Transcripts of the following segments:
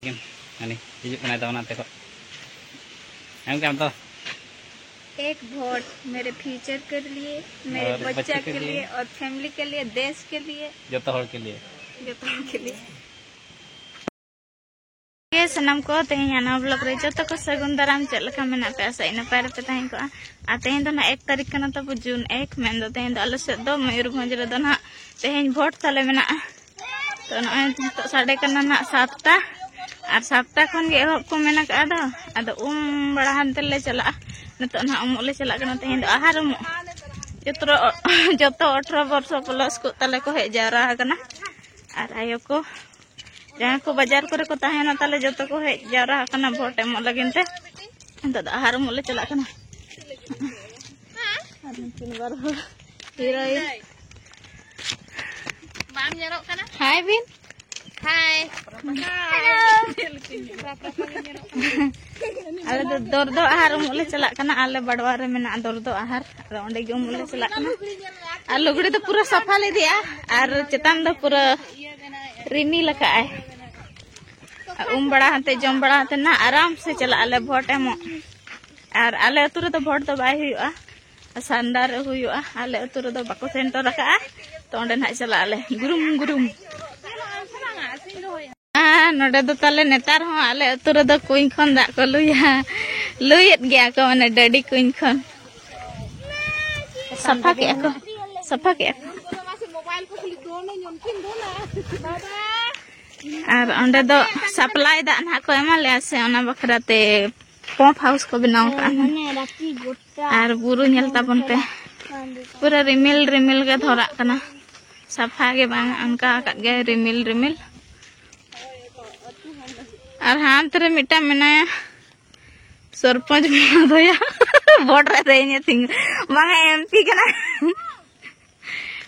तो एक वोट मेरे फ्यूचर के लिए, मेरे बच्चा के लिए और फैमिली के लिए, देश के लिए, जो के लिए ये सनम को तेना ब्लॉक रे जो को सगुन दाराम चलका मेना पे आसा इन पैर पे तहें को आ तें दो ना 1 तारीख कना तब जून 1 मेन दो तें दो आलो से दो मयूरभंज रे दो ना तें वोट ताले मेना तो नय तो साडे कना ना 7टा और 7टा खन गे को मेना का दो आदो बड़ा हनते ले चला नतो ना ले चला कना तें दो आहार जतो 18 वर्ष प्लस को ताले को हे जारा कना और आयो को जहाँ को बाजार करे को तहना ताले जो को हे जारा कना वोट एम लगिन ते तो आहार ले चला कना तीन बार हीरोइन बाम जरो कना हाय बिन हाय आले तो दर्दो आहार ले चला कना आले बड़वा रे मेना दर्दो आहार ओंडे गे ले चला कना आ लुगड़ी तो पूरा सफा ले दिया और चेतान दो पूरा रिमी लगा है बड़ा हते जम बड़ा हते ना आराम से चला आले वोट एम और आले अतु रे तो वोट तो बाय हुआ सांडार हुआ आले अतु रे तो बाको सेंटर रखा तो ओंडे ना चला आले गुरुम गुरुम नोडे दो ताले नेतार हो आले अतु रे दो कुइन खन दा को लुयत गया को माने डडी कुइन खन सफा के को और अंडे दो सप्लाई दा ना को एमा ले से ओना बखराते पंप हाउस को बनाव का और बुरु नेल ताबन पे पूरा रिमिल रिमिल के धरा कना सफा के बांग अनका का गे रिमिल रिमिल और हां तरे मिटा मेनाया सरपंच महोदया वोट रे देने थिंग मांगा एमपी कना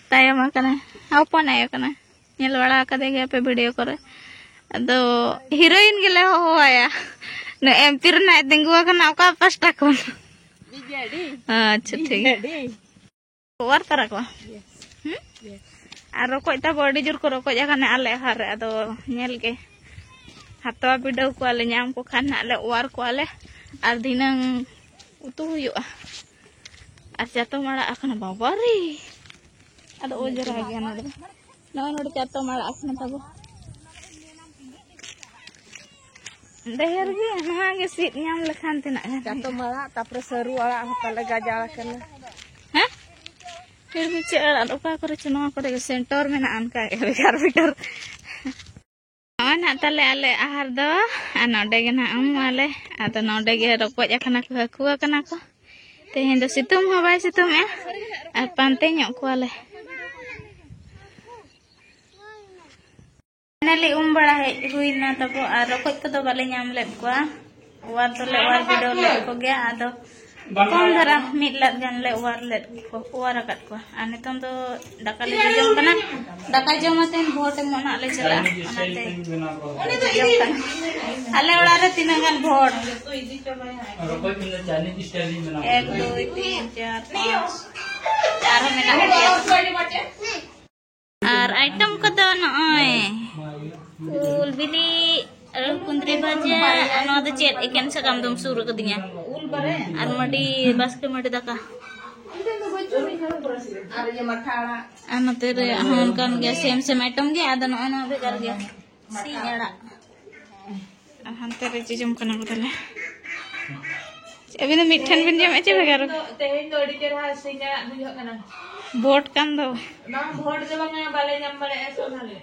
तायम कना अपन आयो कना नेल वाला का देगे पे वीडियो करे अदो हीरोइन गेले हो आया न एमपी रे ना देंगुआ कना का पास्टा को अच्छा ठीक है और तरह को और कोई ता बॉडी जोर को को जाने आले हार अदो नेल के हाथवा बिडौ को आले नाम को खान आले ओर को आले और दिनंग उतु हुआ और चातो माड़ा अखना बाबारी अदो ओ जरा गया ना नोड़ चातो माड़ा अखना तबो देहर गे ना गे सीट नाम लखान तना चातो माड़ा तापर सरू आड़ा हतले गाजा कना हैं फिर भी चेड़ा ओका करे चनो करे सेंटर में ना अनका बेकार बिटर ना ताले आले आहार दो आ नोडे गे ना आले आदो नोडे गे रपज अखना को हकुआ कना को तेहें दो सितुम हो बाय सितुम ए और पानते ᱧᱚᱜ कोआले नली बड़ा हेज हुईना तबो और रपज को दो बाले नाम लेद कोआ वार तो ले वार वीडियो ले को गया आदो कम धरा मिलत गन ले वार ले को वार कत को आ नितन दो दाका ले जम कना दाका जमते वोट मोना ले चला ओनाते जम कना आले ओड़ा रे तीना गन वोट 1 2 3 4 5 चार मेना और आइटम को दो नय फूल बिली कुंद्री भाजा नो दो चेत एकेन सकाम दम सुर क दिया और मडी बास्के मडी दाका और ये मठाड़ा अनते रे हन कान गया सेम आइटम गया आदन अन बेकार गया सीड़ा हनते रे जम कना बदले अभी तो मिठन बिन जम एचे बेकार तेहे तोड़ी के रहा सीड़ा बुझो कना वोट कान दो ना वोट दे बंगा बाले जम बड़े ऐसो थाले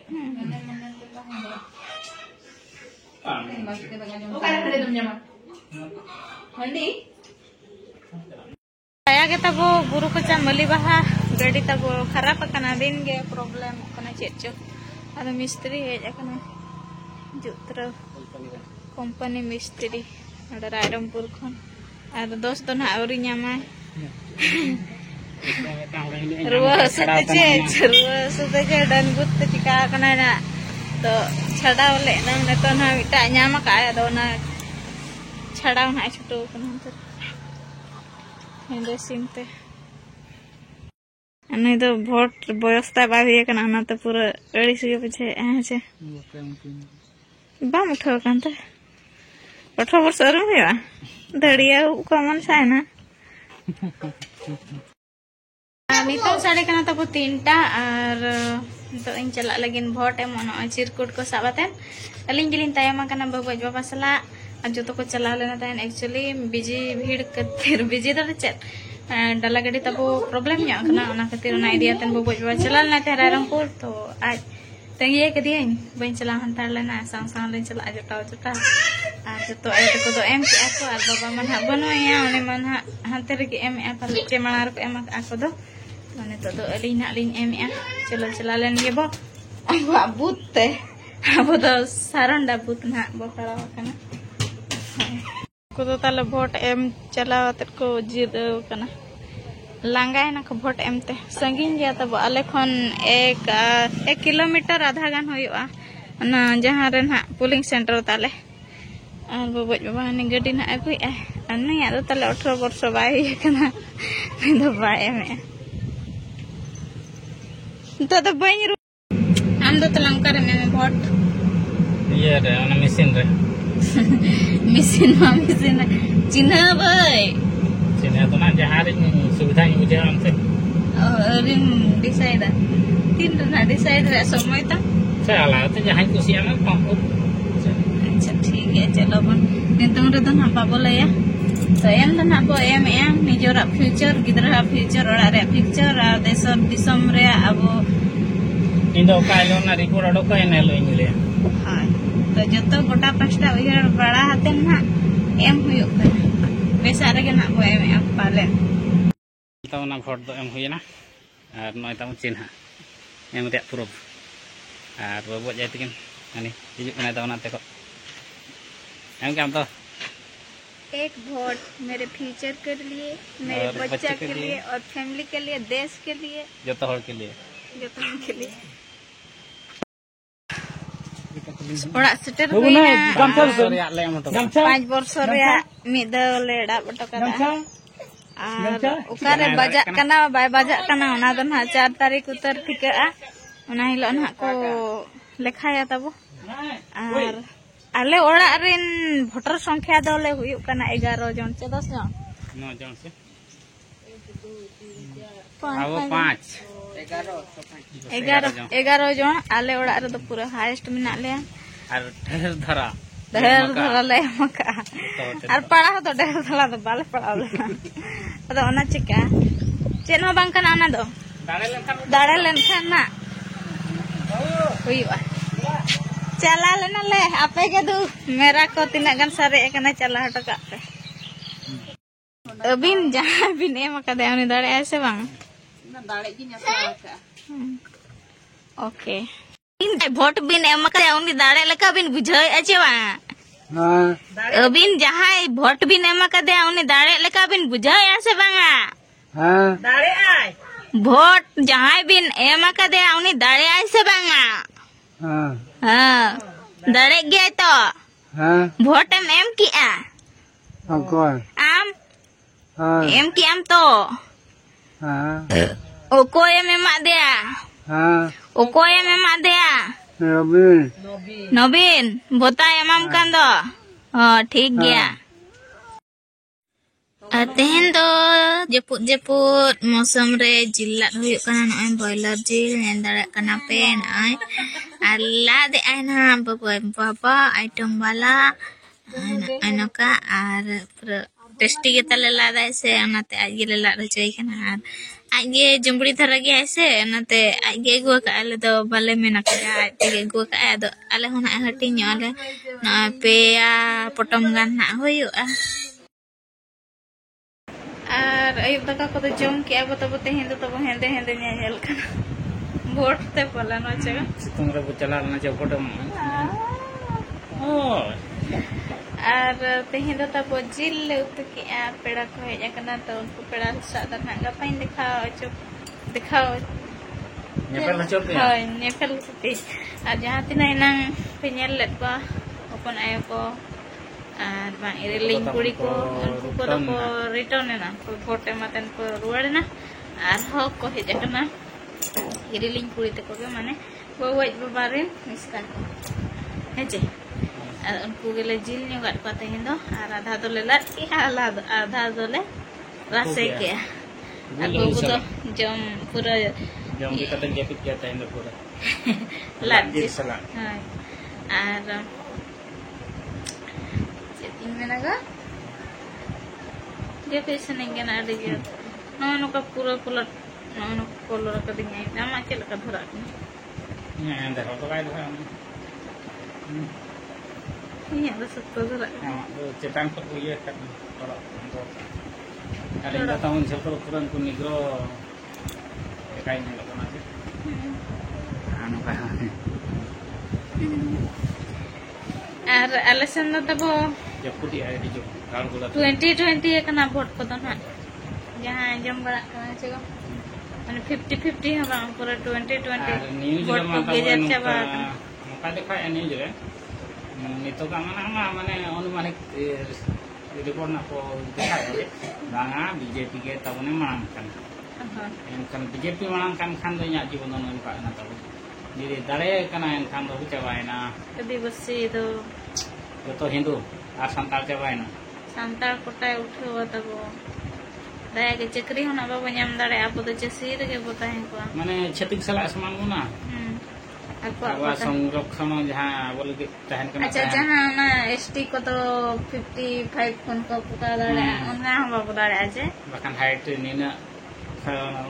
आया के तबो गुरु को मली बाहा गाड़ी तबो खराब कना दिन गे प्रॉब्लम कना चेचो आदो मिस्त्री हेज कना जुत्र कंपनी मिस्त्री अडा रायरमपुर खन आर दोस्त ना औरी न्यामा रुवा सुते डन गुत चिका कना ना तो छड़ाव ले ना तो ना मिटा न्यामा का आदो ना छड़ाव ना छुटो कना तो हेंदे सिमते नहीं तो वोट व्यवस्था बाबी कना ना तो पूरा अड़ी से बुझे है छे Bam uठाव kan teh. 18 वर्ष और हुआ दड़िया को मन साइना नितों साढ़े कना तब 3टा और तो इन चला लगिन भोट एम ono चिरकुट को साबातेन अलिंग गिलिन तायम कना बाबा बाबा सला जो तो को चला लेना तायन एक्चुअली बिजी भीड़ कतिर बिजी दर चेत डाला गड़ी तब प्रॉब्लम nya कना ona कतिर ना आइडिया तन बाबा बाबा चला लेना ते रायरंगपुर तो आज तंगे कदियन बइन चला हंतार लेना सांग सांग लेन चला जोटा जो तो आय को तो एम के को और बाबा मन हा बनोया ओने मन हा हंते रे के एम ए पर के मणार को एम को दो माने तो अली ना लिन एम ए चला लेन ये बो बुत ते अब तो सारंडा बुत ना बकड़ा कना को तो ताले वोट एम चलावत को जिद कना लांगा ना को वोट एम ते संगीन गया तब आले खन 1 किलोमीटर आधा गान होयुआ ना जहां रे ना पोलिंग सेंटर ताले और बाबा ने गड्डी ना अगुई अन्ना या तो ताले 18 वर्ष बाई कना तो बाय में तो बई हम तो तलंका रे में वोट ये रे ओना मशीन रे मशीन चिन्ह भाई चिन्ह तो ना जहां रे सुविधा नहीं बुझे हमसे रिम डिसाइड तीन ना डिसाइड रे समय ता चला तो जहां कुसिया में पंप अच्छा ठीक है चलो बन नितों रे तो ना बाबो लया तो एम तो ना बो एम निजोरा फ्यूचर गिदरा फ्यूचर ओड़ा रे फ्यूचर आ देशर दिसम रे अब इंदो काइलो ना रिपोर्ट अडो को एने लो इनले हां तो जतो गोटा पास्टा उयर बड़ा हाते ना एम हुयो पैसा रे ना बो एम पाले तो ना वोट दो एम हुयना और नय ताम चिन्ह एम रे प्रूफ और बाबो जाय तकिन अनि हिजु कना तावना ते को एम काम तो एक वोट मेरे फ्यूचर के लिए मेरे बच्चा के लिए और फैमिली के लिए देश के लिए जो तो हर के लिए ओड़ा सेटर हुई ना 5 वर्ष रे मिदा लेडा बटकरा और उकारे बजा कना बाय बजा कना ओना दन 4 तारीख उतर ठिका ओना हिलो ना को लेखाया तब और आले ओड़ा रिन वोटर संख्या दोले हुई कना 11 जन से 10 जन 9 जन से अब 5 11 जन आले ओड़ा रे तो पूरा हाईएस्ट मिना ले और ढेर धरा ले मका और पढ़ा तो ढेर धरा तो बाले पढ़ा ले अदो ओना चिका चेन हो बांग कना ओना दो दाड़े लेनखान ना हुईवा चला लेना ले आपे के दू मेरा को तीना गन सारे कना चला हट का पे अबिन जहां बिन एम का दे उनी दाड़े ऐसे बांग ना दाड़े की नसा का ओके इन वोट बिन एम का उनी दाड़े लका बिन बुझाय अचे बा हां अबिन जहां वोट बिन एम का दे उनी दाड़े लका बिन बुझाय ऐसे बांगा हां दाड़े आय वोट जहां बिन एम का दे उनी दाड़े ऐसे बांगा हां हां दाड़े गया तो हां वोट एम किया कौन आम हां एम की आम तो हां ओ को एम मा दिया हां ओ को एम मा दिया नवीन बोता एमाम कान दो हां ठीक गया तेहन दो जपुद मौसम रे जिल्ला हुई कना नय बॉयलर जिल नेन दाड़ा कना पे नय आला दे आना बाबा आइटम वाला अनका आर पूरा टेस्टी के तले लादा से अनाते आगे ले ला रचई कना आर आगे जंबड़ी धरा गया ऐसे अनाते आगे गो का आले दो बाले में नका आगे गो का दो आले होना हटी न्याले ना पेया पटम गान ना होयुआ और अयुब दाका को तो जम के अब तो हेंदे तो हेंदे हेंदे नेल कना वोट ते पला न चगा तुम रे चला ना जे पटम ओ और तेहे दो तब जिल उतु के पेड़ा को हेज कना तो उनको पेड़ा सादा ना गपाइन दिखाओ नेपल चोप पे हां नेपल पे और जहां तिना नang पेनेल लेट को ओपन आयो को और bang iriling कुड़ी को उनको को तो रिटर्न है ना वोट एमातन को रुवाड़ ना और हो को हेज कना iriling कुड़ी ते को माने वो बाबारे मिसका हेजे उनको गेले जिल ᱧᱚᱜᱟᱫ ᱠᱚᱣᱟ ᱛᱮᱦᱮᱧ ᱫᱚ ᱟᱨ ᱟᱫᱷᱟ ᱫᱚᱞᱮ ᱞᱟᱫ ᱠᱮᱜᱼᱟ ᱟᱫᱷᱟ ᱫᱚᱞᱮ ᱨᱟᱥᱮ ᱠᱮᱜᱼᱟ ᱟᱨ ᱵᱟᱹᱵᱩ ᱫᱚ ᱡᱚᱢ ᱯᱩᱨᱟᱹ jom kita terjepit kita yang pura ᱞᱟᱫ jil ᱡᱤᱞ salak ᱦᱳᱭ ᱟᱨ ᱪᱮᱫ ᱤᱧ ᱢᱮᱱᱟᱜᱟ ᱡᱟᱹᱯᱤᱫ ᱥᱟᱱᱟᱧ ᱠᱟᱱᱟ ᱟᱹᱰᱤ ᱡᱳᱨ ᱱᱚᱜᱼᱚᱭ ᱱᱚᱝᱠᱟ ᱯᱩᱨᱟᱹ ᱯᱩᱞᱟᱹᱴ ᱱᱚᱜᱼᱚᱭ ᱱᱚᱝᱠᱟ ᱠᱚᱞᱚᱨ ᱟᱠᱟᱫᱤᱧ ᱟᱢᱟᱜ ᱪᱮᱫ ᱞᱮᱠᱟ ᱫᱷᱚᱨᱟᱜ ᱠᱟᱱᱟ yang dah apa kaya dah ᱤᱧᱟᱹᱜ ᱫᱚ ᱥᱚᱠᱛᱚ ᱫᱷᱚᱨᱟᱜ ᱠᱟᱱᱟ cetan kok iya kan kalau ada yang tahun siapa ukuran pun negro kayak ini loh kan aja anu kayak ᱟᱨ ᱟᱞᱮ ᱥᱮᱱ ᱫᱚ ᱛᱟᱵᱚ ᱡᱟᱹᱯᱩᱫ ᱟᱭ ᱦᱤᱡᱩᱜ ᱠᱟᱞ ᱜᱩᱞᱟ 2020 ᱠᱟᱱᱟ ᱵᱷᱳᱴ ᱠᱚᱫᱚ ᱱᱟᱜ ᱡᱟᱦᱟᱸ ᱟᱸᱡᱚᱢ ᱵᱟᱲᱟᱜ ᱠᱟᱱᱟ ᱪᱮ ᱢᱟᱱᱮ 50-50 ᱦᱚᱸ ᱵᱟᱝ ᱯᱩᱨᱟᱹ 2020 न्यूज ᱵᱷᱳᱴ ᱠᱚ ᱜᱮᱡᱮᱨ ᱪᱟᱵᱟ ᱟᱠᱟᱱᱟ ᱱᱚᱝᱠᱟ ᱫᱮᱠᱷᱟᱭ न्यूज ᱨᱮ ᱱᱤᱛᱚᱜ ᱢᱟᱱᱮ ᱚᱱᱩᱢᱟᱱᱤᱠ ᱨᱤᱯᱳর্ট ᱱᱟ ᱠᱚ ᱫᱮᱠᱷᱟᱭ ᱵᱟᱝᱟ ᱵᱤᱡᱮᱯᱤ ᱜᱮ ᱛᱟᱵᱚᱱᱮ ᱢᱟᱲᱟᱝ ᱠᱟᱱᱟ ᱮᱱᱠᱷᱟᱱ ᱵᱤᱡᱮᱯᱤ ᱢᱟᱲᱟᱝ ᱠᱟᱱ ᱠᱷᱟᱱ ᱫᱚ ᱤᱧᱟᱹᱜ ᱡᱤᱵᱚᱱ ᱱᱚᱝᱠᱟ ᱠᱟᱱᱟ ᱛᱟᱵᱚ ᱡᱩᱫᱤ ᱫᱟᱲᱮ ᱠᱟᱱᱟ ᱮᱱᱠᱷᱟन ᱫᱚ ᱪᱟᱵᱟᱭᱮᱱᱟ ᱟᱹᱫᱤᱵᱟᱹᱥᱤ ᱫᱚ ᱡᱚᱛᱚ ᱦᱤᱱᱫᱩ ᱟᱨ ᱥᱟᱱᱛᱟᱲ ᱪᱟᱵᱟᱭᱮᱱᱟ ᱥᱟᱱᱛᱟᱲ ᱠᱚᱴᱟᱭ ᱩᱴᱷᱟᱹᱣᱟ ᱛᱟᱵᱚ ᱫᱟᱭᱟ ᱜᱮ ᱪᱟᱹᱠᱨᱤ ᱦᱚᱸ ᱵᱟᱵᱚ ᱧᱟᱢ दाड़े ᱟᱵᱚ ᱫᱚ ᱪᱟᱹᱥᱤ ᱨᱮᱜᱮ ᱵᱚ ᱛᱟᱦᱮᱸ ᱠᱚᱜᱼᱟ ᱢᱟᱱᱮ ᱪᱷᱟᱹᱛᱤᱠ ᱥᱟᱞᱟᱜ ᱥᱚᱢᱟᱱ ᱵᱚᱱᱟ ᱟᱵᱚᱣᱟᱜ ᱥᱚᱝᱨᱚᱠᱷᱚᱱ ᱡᱟᱦᱟᱸ ᱟᱵᱚ ᱞᱟᱹᱜᱤᱫ ᱛᱟᱦᱮᱱ ᱠᱟᱱᱟ ᱟᱪᱪᱷᱟ ᱡᱟᱦᱟᱸ ᱚᱱᱟ ᱮᱥᱴᱤ ᱠᱚᱫᱚ 55 ᱠᱷᱚᱱ ᱠᱚ ᱯᱩᱠᱟᱣ दाड़ेᱜᱼᱟ ᱚᱱᱟ ᱦᱚᱸ ᱵᱟᱵᱚ ᱫᱟᱲᱮᱭᱟᱜᱼᱟ ᱡᱮ bahkan height nina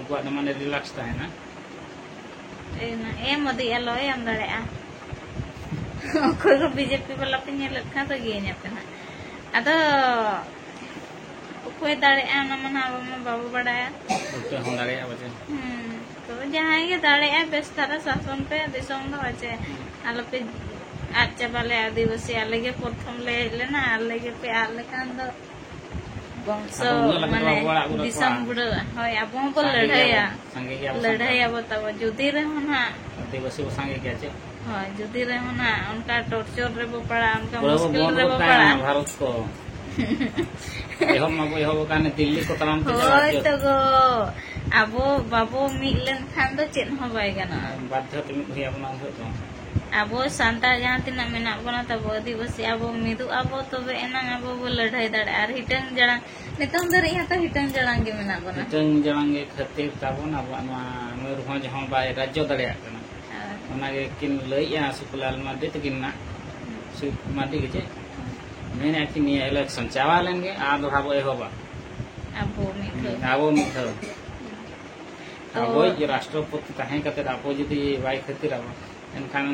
unkᱩᱣᱟᱜ ᱫᱚ ᱢᱟᱱᱮ ᱨᱤᱞᱟᱠᱥ ᱛᱟᱦᱮᱱᱟ em ᱢᱚᱫᱤ ᱟᱞᱚ ᱮᱢ ᱫᱟᱲᱮᱭᱟᱜᱼᱟ ᱚᱠᱚᱭ ᱠᱚ ᱵᱤᱡᱮᱯᱤ ᱵᱟᱞᱟ ᱯᱮ ᱧᱮᱞᱮᱫ ᱠᱷᱟᱱ ᱫᱚ ᱜᱮᱧ ᱟᱯᱮ ᱱᱟᱜ ᱟᱫᱚ ᱚᱠᱚᱭ ᱫᱟᱲᱮᱭᱟᱜᱼᱟ ᱚᱱᱟ ᱢᱟ ᱟᱵᱚ ᱢᱟ ᱵᱟᱵᱚ ᱵᱟᱲᱟᱭᱟ ᱩᱞᱴᱟᱹ ᱦᱚᱸ ᱫᱟᱲᱮᱭᱟᱜᱼᱟ ᱵᱟᱪᱮ तो जहाँ के दाड़े बेस तारा शासन पे दिसम दो अच्छे आलो पे आज चाबाले आदिवासी आले के प्रथम ले लेना आले के पे आले कान दो बंसो माने दिसम बुड़ होय अब हम पर लड़ाया बताओ जुदी रे होना आदिवासी संगे क्या चे होय जुदी रे होना उनका टॉर्चर रे बो पड़ा उनका मुश्किल रे बो पड़ा भारत को एहम मबो एहम काने दिल्ली को तमाम के होय तो गो abo babo milen khan do chet ho bai gana badha tumi bhai apna to abo santar jahan tina menak bona tabo adivasi abo midu abo tobe enang abo bo ladhai dare ar hitang jarang nitong dari hata hitang jarang ge menak bona hitang jarang ge khatir tabon abo na Mayurbhanj hon bai rajyo dareya kana ona ge kin lei ya Sukulal Madi tikin na Suk Madi ge che mene akin ni election chawa lenge a do habo ehoba abo mitho abo je राष्ट्रपति ताहे कते आपो जदी Y खातिर अब एनखान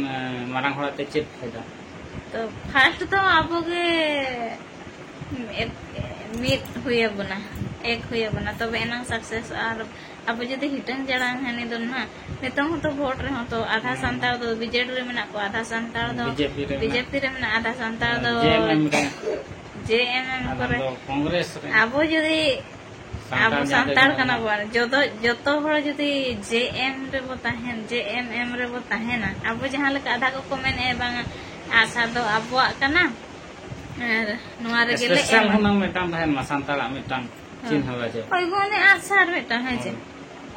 मारांग होड़ाते चेत फायदा तो फर्स्ट तो आपो के मिट हुए बना एक हुए बना तब एना सक्सेस और अब जदी हिटंग जड़ांग हनी दो ना नितंग तो वोट रे हो तो आधा संतार दो बीजेडी रे मेना को आधा संतार दो बीजेपी रे मेना आधा संतार दो जेएमएम करे कांग्रेस रे अब जदी ᱟᱵᱚ ᱥᱟᱱᱛᱟᱲ ᱠᱟᱱᱟ ᱵᱚᱱ ᱡᱚᱛᱚ ᱦᱚᱲ ᱡᱩᱫᱤ ᱡᱮᱮᱢ ᱨᱮᱵᱚ ᱛᱟᱦᱮᱱ ᱡᱮᱮᱢᱮᱢ ᱨᱮᱵᱚ ᱛᱟᱦᱮᱱᱟ ᱟᱵᱚ ᱡᱟᱦᱟᱸ ᱞᱮᱠᱟ ᱟᱫᱷᱟ ᱠᱚ ᱢᱮᱱᱮ ᱵᱟᱝ ᱟᱥᱟ ᱫᱚ ᱟᱵᱚᱣᱟᱜ ᱠᱟᱱᱟ ᱟᱨ ᱱᱚᱣᱟ ᱨᱮᱜᱮ ᱞᱮ ᱥᱯᱮᱥᱟᱞ ᱦᱩᱱᱟᱝ ᱢᱤᱫᱴᱟᱝ ᱛᱟᱦᱮᱱ ᱢᱟ ᱥᱟᱱᱛᱟᱲᱟᱜ ᱢᱤᱫᱴᱟᱝ ᱪᱤᱱᱦᱟᱹ ᱟᱡᱮ ᱳᱭ ᱜᱚᱱᱮ ᱟᱥᱟᱨ ᱢᱤᱫᱴᱟᱝ ᱦᱮᱸᱪᱮ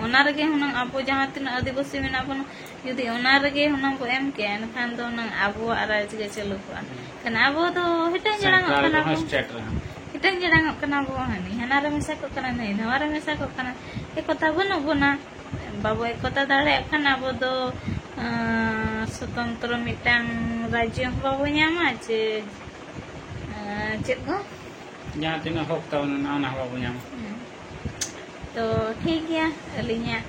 ᱚᱱᱟ ᱨᱮᱜᱮ ᱦᱩᱱᱟᱝ ᱟᱵᱚ ᱡᱟᱦᱟᱸ ᱛᱤᱱᱟᱹᱜ ᱟᱹᱫᱤᱵᱟᱹᱥᱤ ᱢᱮᱱᱟᱜ ᱵᱚᱱ ᱡᱩᱫᱤ ᱚᱱᱟ ᱨᱮᱜᱮ ᱦᱩᱱᱟᱝ ᱵᱚ ᱮᱢ ᱠᱮᱭᱟ ᱮᱱᱠᱷᱟᱱ ᱫᱚ ᱦᱩᱱᱟᱝ ᱟᱵᱚᱣᱟᱜ ᱨᱟᱡᱽ ᱜᱮ ᱪᱟᱹᱞᱩ ᱠᱚᱜᱼᱟ ᱠᱷᱟᱱ ᱟᱵᱚ ᱫᱚ ᱦᱤᱴᱟᱹᱝ ᱡᱟᱲᱟᱝᱚᱜ ᱠᱟᱱᱟ ᱵᱚ हिटंग जड़ांगो कना बो हनी हनारे मेसा को कना नहीं नवारे मेसा को कना एकता बनो बोना बाबू एकता दाड़े कना बो दो स्वतंत्र मिटांग राज्य बाबू ᱧᱟᱢᱟ चे चेत को जहां तिना हक ता ना बाबू ᱧᱟᱢᱟ तो ठीक है अलिया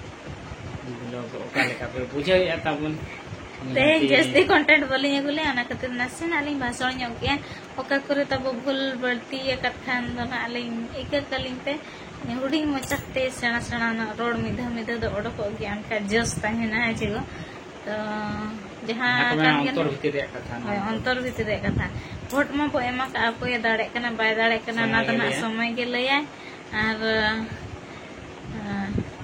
लोग ओकाले का पे बुझाई ताबन ते जस्ती कंटेंट बोली गुले अना खातिर नसे नाली भाषण ᱧᱚᱜ के ओका करे तब भूल बढ़ती एकत खान दो नाली एक कलिंग पे हुडिंग मचते सेना सेना रोड मिधा मिधा दो ओडको के अनका जस ताहेना जेगो तो जहां अंतर भीतर रे कथा वोट मा बो एमा का आपको ये दाड़े कना बाय दाड़े कना ना तना समय के लया और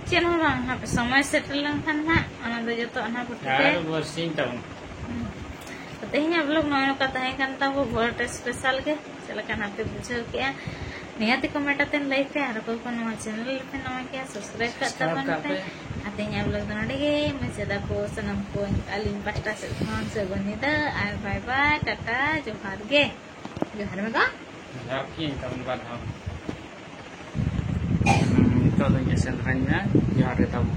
चेन हो रहा है समय सेटल लंखान ना अना दो जतो अना पुटे यार वर्षिंग टाउन तो तेहिं आप लोग नय का ताहे कानता वो वोट स्पेशल के चला काना पे बुझो के नियति कमेंट अतन लई पे आर को नवा चैनल पे नवा के सब्सक्राइब करता बन पे Artinya vlog tu nanti ke masih ada ko senam ko alim pasta sekarang sebenarnya আর bye bye tata johar ge johar mega Lagi tahun baru. Itu ada yang sentranya, ya ada tamu.